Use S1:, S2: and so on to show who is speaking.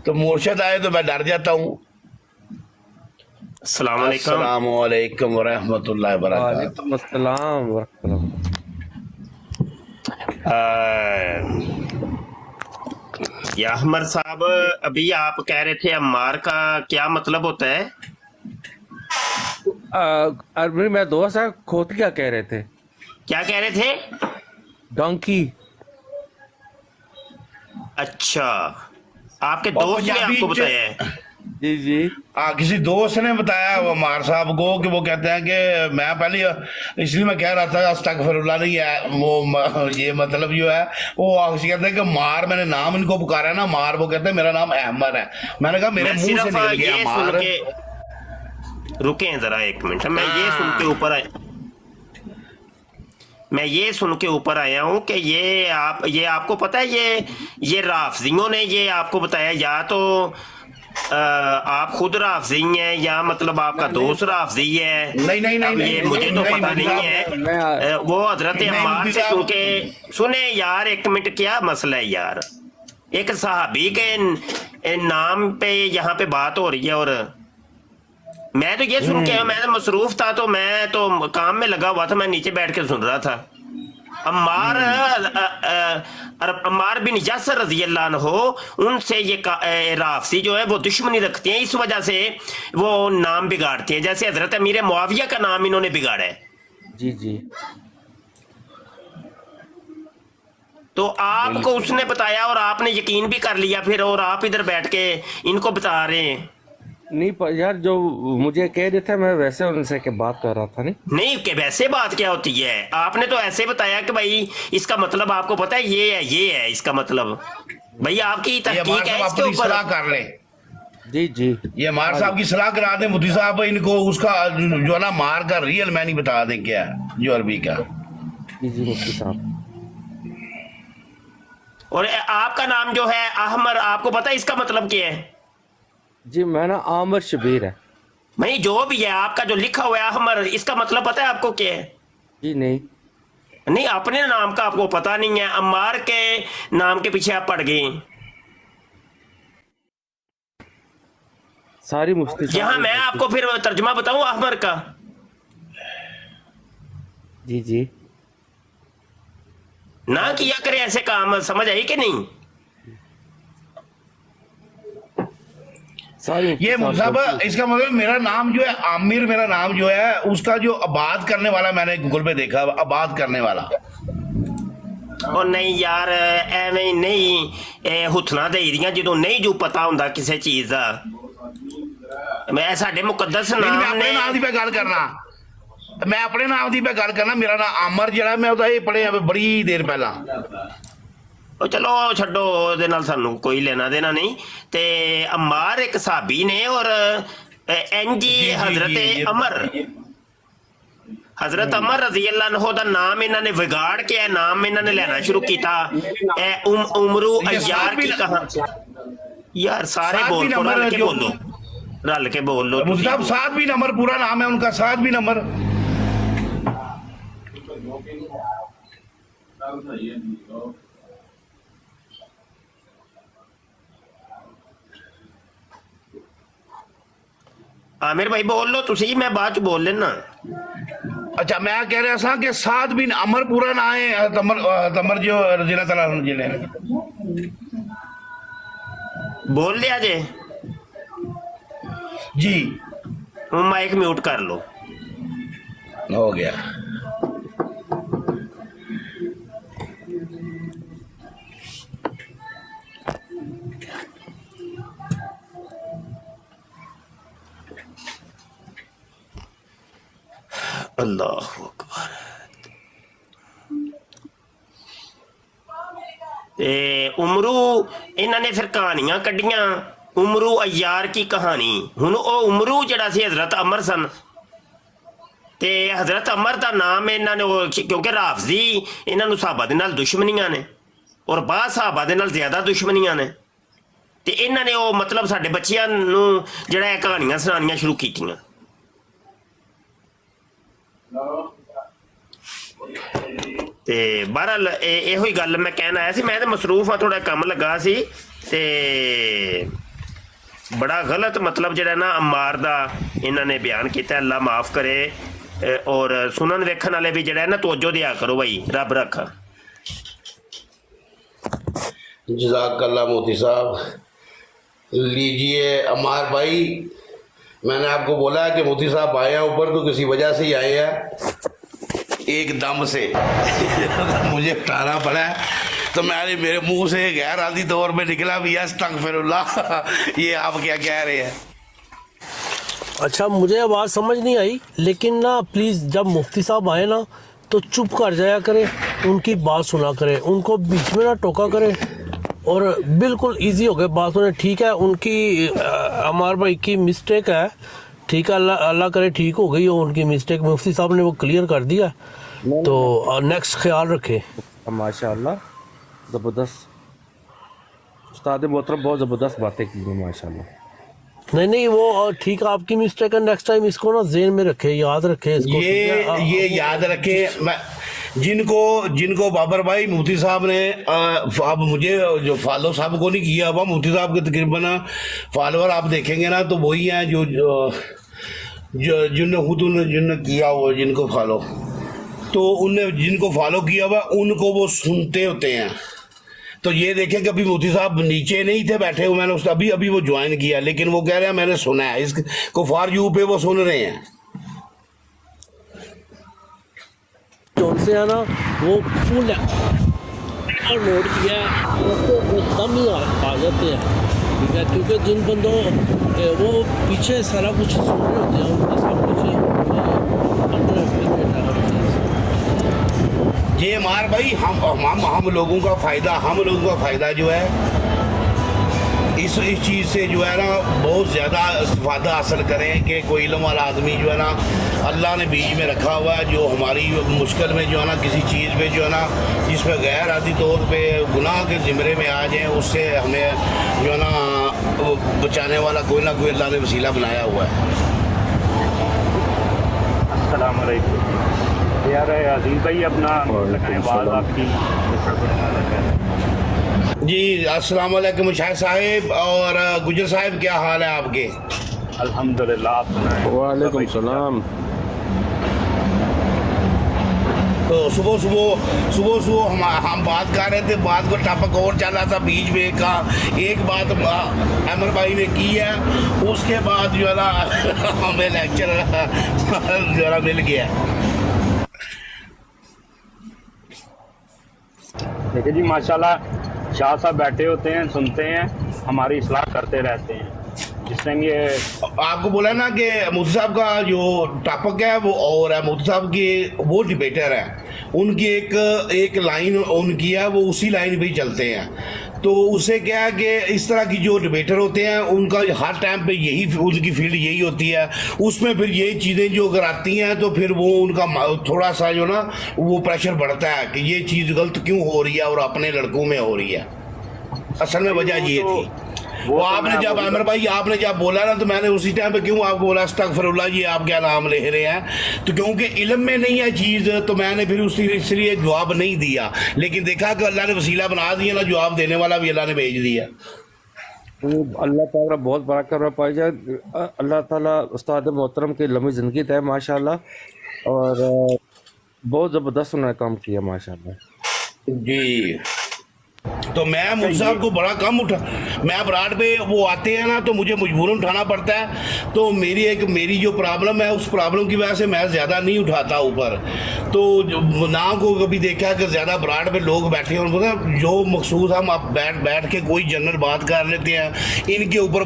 S1: तो मुर्शद आए तो मैं डर जाता हूँ।
S2: अस्सलाम वालेकुम।
S1: अस्सलाम वालेकुम वरहमतुल्लाहि वबरकातुहू।
S3: वालेकुम अस्सलाम वरहमतुल्लाह।
S2: या अहमद साहब, अभी आप कह रहे थे अम्मार का क्या मतलब होता है?
S3: अरबी में दोस्त है, खोतिया कह रहे थे।
S2: क्या कह रहे थे?
S3: डोंकी।
S2: अच्छा, आपके
S1: और
S2: दोस्त ने
S1: पंजाबी
S2: आपको
S1: च-
S2: बताया है?
S3: जी जी।
S1: किसी दोस्त ने बताया वो मार साहब को कि वो कहते हैं कि मैं पहले इसलिए मैं कह रहा था अस्तगफिरुल्लाह नहीं है वो ये मतलब जो है वो कहते हैं कि मार, मैंने नाम इनको पुकारा है ना मार, वो कहते हैं मेरा नाम अहमद है। मैंने कहा मेरे
S2: मैं
S1: मुंह से
S2: सिर्फ
S1: निकल गया
S2: ये सुन
S1: मार।
S2: के रुके जरा एक मिनट, मैं ये सुन के ऊपर आया, मैं ये सुन के ऊपर आया हूँ कि ये आपको पता है, ये राफजियों ने ये आपको बताया, या तो आप खुद राफजी हैं या मतलब आपका दोस्त राफजी है।
S1: नहीं नहीं नहीं
S2: अब ये
S1: नहीं,
S2: मुझे तो
S1: नहीं,
S2: पता
S1: नहीं,
S2: नहीं
S1: नहीं,
S2: है। वो हजरत
S1: नहीं,
S2: अम्मार
S1: मुफ्ती
S2: से,
S1: साहब।
S2: क्योंकि सुने यार एक मिनट, क्या मसला है यार, एक सहाबी के नाम पे यहाँ पे बात हो रही है, और मैं तो ये सुन के, मैं तो मसरूफ था, तो मैं तो काम में लगा हुआ था, मैं नीचे बैठ के सुन रहा था। अम्मार अम्मार बिन यासर रजी अल्लाह अन्हो, उनसे ये राफसी जो है वो दुश्मनी रखते हैं, इस वजह से वो नाम बिगाड़ते हैं, जैसे हजरत अमीर मुआविया का नाम इन्होंने बिगाड़ा है।
S3: जी जी।
S2: तो आपको उसने बताया और आपने यकीन भी कर लिया फिर, और आप इधर बैठ के इनको बता रहे हैं।
S3: नहीं यार, जो मुझे कह रहे थे मैं वैसे उनसे के बात कर रहा था।
S2: नहीं कि वैसे बात क्या होती है, आपने तो ऐसे बताया कि भाई इसका मतलब आपको पता है, ये है इसका मतलब। भाई आपकी
S1: ये
S2: तहकीक
S1: हमारे
S2: है
S1: साहब
S2: इसके
S1: अपनी
S2: ऊपर।
S1: सलाह कर ले,
S3: जी जी।
S1: ये मार साहब की सलाह करा दें मुफ्ती साहब इनको, उसका जो है ना मार का रियल मैनी बता दें क्या है, जो अरबी का।
S3: जी जी मुफ्ती साहब।
S2: और आपका नाम जो है अहमर, आपको पता है इसका मतलब क्या है?
S3: जी मैं ना आमिर शबीर है।
S2: भाई जो भी है, आपका जो लिखा हुआ है अहमर, इसका मतलब पता है आपको क्या है?
S3: जी नहीं।
S2: नहीं, अपने नाम का आपको पता नहीं है, अम्मार के नाम के पीछे आप पड़ गए।
S3: सारी मुफ्ती साहब।
S2: यहाँ मैं आपको फिर तर्जुमा बताऊं अहमर का?
S3: जी जी।
S2: ना किया करे ऐसे काम, समझ आई कि नहीं?
S3: सारी मुफ्ती
S1: ये
S3: साहब
S1: साहब इसका मतलब मेरा नाम जो है आमिर, मेरा नाम जो है उसका जो आबाद करने वाला, मैंने गूगल पे देखा आबाद करने वाला।
S2: और नहीं यार एवें नहीं हुथना दे रही जो नहीं जो पता होंदा किसी चीज का। मैं साडे मुकद्दस
S1: मैं
S2: नाम
S1: अपने
S2: ने
S1: नाम की पे गल करना, मैं अपने नाम की पे गल करना, मेरा नाम आमर जरा मैं ये पढ़े बड़ी देर पहला।
S2: ਉਹ ਚਲੋ ਛੱਡੋ, ਉਹਦੇ ਨਾਲ ਸਾਨੂੰ ਕੋਈ ਲੈਣਾ ਦੇਣਾ ਨਹੀਂ। ਤੇ ਅਮਾਰ ਇੱਕ ਸਾਬੀ ਨੇ, ਔਰ ਐਨਜੀ ਹਜ਼ਰਤ ਅਮਰ, ਹਜ਼ਰਤ ਅਮਰ ਰਜ਼ੀ ਅੱਲਾਹ ਅਨਹੂ ਦਾ ਨਾਮ ਇਹਨਾਂ ਨੇ ਵਿਗਾੜ ਕੇ ਇਹ ਨਾਮ ਇਹਨਾਂ ਨੇ ਲੈਣਾ ਸ਼ੁਰੂ ਕੀਤਾ। ਇਹ ਉਮਰੂ ਅਯਾਰ ਕੀ ਕਹਾ यार, सारे बोल को रल के बोलो, रल के बोल लो।
S1: मुफ्ती साहब 7 भी नंबर पूरा नाम है उनका, 7 भी नंबर।
S2: आमिर भाई बोल लो तुसी, मैं बाद च बोल लेना।
S1: अच्छा मैं कह रहा था कि 7 बिन अमर पूरा ना है, तमर तमर जो रजीला तला जिले
S2: बोल लिया जे
S1: जी,
S2: माइक म्यूट कर लो।
S1: हो गया।
S2: अल्लाह अकबर। उमरू इन्होंने फिर कहानियां कढ़िया, उमरू अयार की कहानी। हुण ओ उमरू जिहड़ा सी हजरत अमर सन, ते हजरत अमर का नाम इन्होंने, क्योंकि राफजी इन्हों साहबा दे नाल दुश्मनियां ने, और बाद साहबा दे नाल ज्यादा दुश्मनियां ने, ते इन्होंने वो मतलब साडे बच्चियां नूं जिहड़ा कहानियां सुनानियां शुरू कीतियां। ते बहरहाल इहो ही गल मैं कहना आया सी। मैं तो मसरूफ हाँ, थोड़ा कम लगा सी, ते ਬੜਾ ਗਲਤ ਮਤਲਬ ਜਿਹੜਾ ਨਾ ਅਮਾਰ ਦਾ ਇਹਨਾਂ ਨੇ ਬਿਆਨ ਕੀਤਾ, ਅੱਲਾ ਮਾਫ ਕਰੇ। ਔਰ ਸੁਣਨ ਵੇਖਣ ਵਾਲੇ ਵੀ ਜਿਹੜਾ ਨਾ ਤਵੱਜੋ ਦਿਆ ਕਰੋ ਭਾਈ, ਰੱਬ ਰੱਖਾ।
S1: जज़ाकल्लाह मोती साहब। लीजिए अमार भाई, मैंने आपको बोला है कि मोती साहब आए हैं ऊपर तो किसी वजह से ही आए हैं एकदम से मुझे उठाना पड़ा है, तो मेरे मुंह से गैर आदि तौर पे निकला भी अस्तगफिरुल्लाह। ये आप क्या कह रहे हैं?
S4: अच्छा, मुझे आवाज़ समझ नहीं आई, लेकिन ना प्लीज़ जब मुफ्ती साहब आए ना तो चुप कर जाया करें, उनकी बात सुना करें, उनको बीच में ना टोका करें और बिल्कुल इजी हो गए बात सुने। ठीक है, उनकी अमार भाई की मिस्टेक है, ठीक है, अल्लाह अल्लाह करे ठीक हो गई हो उनकी मिस्टेक, मुफ्ती साहब ने वो क्लियर कर दिया। तो नेक्स्ट ख्याल रखें।
S3: माशाल्लाह ज़बरदस्त उस्ताद मोहतरम, बहुत ज़बरदस्त बातें की हैं माशाल्लाह।
S4: नहीं वो ठीक है, आपकी मिस्टेक है, नेक्स्ट टाइम इसको ना ज़हन में रखे, याद रखे इसको।
S1: ये याद रखे। मैं जिनको बाबर भाई मुफ्ती साहब ने अब मुझे जो फॉलो साहब को नहीं किया हुआ, मुफ्ती साहब के तकरीबन फॉलोअर आप देखेंगे ना तो वही हैं जो जिनने खुद जिनने किया हुआ, जिनको फॉलो, तो उनने जिनको फॉलो किया हुआ उनको वो सुनते होते हैं। तो ये देखें कि अभी मोदी साहब नीचे नहीं थे बैठे हुए, मैंने उसको अभी वो ज्वाइन किया, लेकिन वो कह रहे हैं मैंने सुना है, इसको फॉर यू पे वो सुन रहे हैं।
S4: जो उनसे है ना वो फुल और नोट किया है, उसको एकदम ही आ जाते हैं, ठीक है, क्योंकि जिन बंदों वो पीछे सारा कुछ सुन रहे होते हैं, उनका सब कुछ
S1: ये मार भाई हम लोगों का फ़ायदा जो है इस चीज़ से जो है ना बहुत ज़्यादा फ़ायदा हासिल करें कि कोई इल्म वाला आदमी जो है ना अल्लाह ने बीच में रखा हुआ है, जो हमारी मुश्किल में जो है ना किसी चीज़ पे जो है ना जिस पे गैर आदि तौर पे गुनाह के ज़िम्मे में आ जाए, उससे हमें जो है ना बचाने वाला कोई ना कोई अल्लाह ने वसीला बनाया हुआ है।
S5: अस्सलाम वालेकुम यार अजीज भाई, अपना आवाज़ आपकी
S1: जी अस्सलाम वालेकुम शाह साहिब और गुजर साहिब, क्या हाल है आपके?
S5: अल्हम्दुलिल्लाह, आप सुनाएं।
S3: वालेकुम सलाम।
S1: तो सुबह हम बात कर रहे थे, बात को टॉपिक और चल रहा था, बीच में का एक बात अमर भाई ने की है, उसके बाद जो है ना हमें लेक्चर जो है मिल गया।
S5: देखिए जी, माशाल्लाह शाह साहब बैठे होते हैं, सुनते हैं, हमारी इस्लाह करते रहते हैं। जिस टाइम ये
S1: आपको बोला ना कि मुफ्ती साहब का जो टॉपिक है वो और है, मुफ्ती साहब के वो डिबेटर है, उनकी एक लाइन उनकी है, वो उसी लाइन पे ही चलते हैं। तो उससे क्या है कि इस तरह की जो डिबेटर होते हैं उनका हर टाइम पे यही उनकी फील्ड यही होती है, उसमें फिर ये चीज़ें जो अगर आती हैं तो फिर वो उनका थोड़ा सा जो ना वो प्रेशर बढ़ता है कि ये चीज़ गलत क्यों हो रही है और अपने लड़कों में हो रही है। असल में वजह ये थी, वो आपने जब अमर भाई आपने जब बोला ना तो मैंने उसी टाइम पे क्यों आपको बोला अस्तगफिरुल्लाह जी आप क्या नाम ले रहे हैं, तो क्योंकि इल्म में नहीं है चीज़, तो मैंने फिर इसलिए जवाब नहीं दिया, लेकिन देखा कि अल्लाह ने वसीला बना दिया ना, जवाब देने वाला भी अल्लाह ने भेज दिया।
S3: अल्लाह ताला बहुत बड़ा कर रहा पाई जाए, अल्लाह ताला उस्ताद मोहतरम की लंबी ज़िंदगी दे माशाल्लाह, और बहुत ज़बरदस्त उन्होंने काम किया माशाल्लाह
S1: जी। तो मैं मुफ्ती साहब को बड़ा कम मैं बराड पे वो आते हैं ना तो मुझे मजबूरन उठाना पड़ता है, तो मेरी जो प्रॉब्लम है उस प्रॉब्लम की वजह से मैं ज़्यादा नहीं उठाता ऊपर। तो ना को कभी देखा कि ज़्यादा बराड पे लोग बैठे हैं, जो मखसूस हम बैठ के कोई जनरल बात कर लेते हैं, इनके ऊपर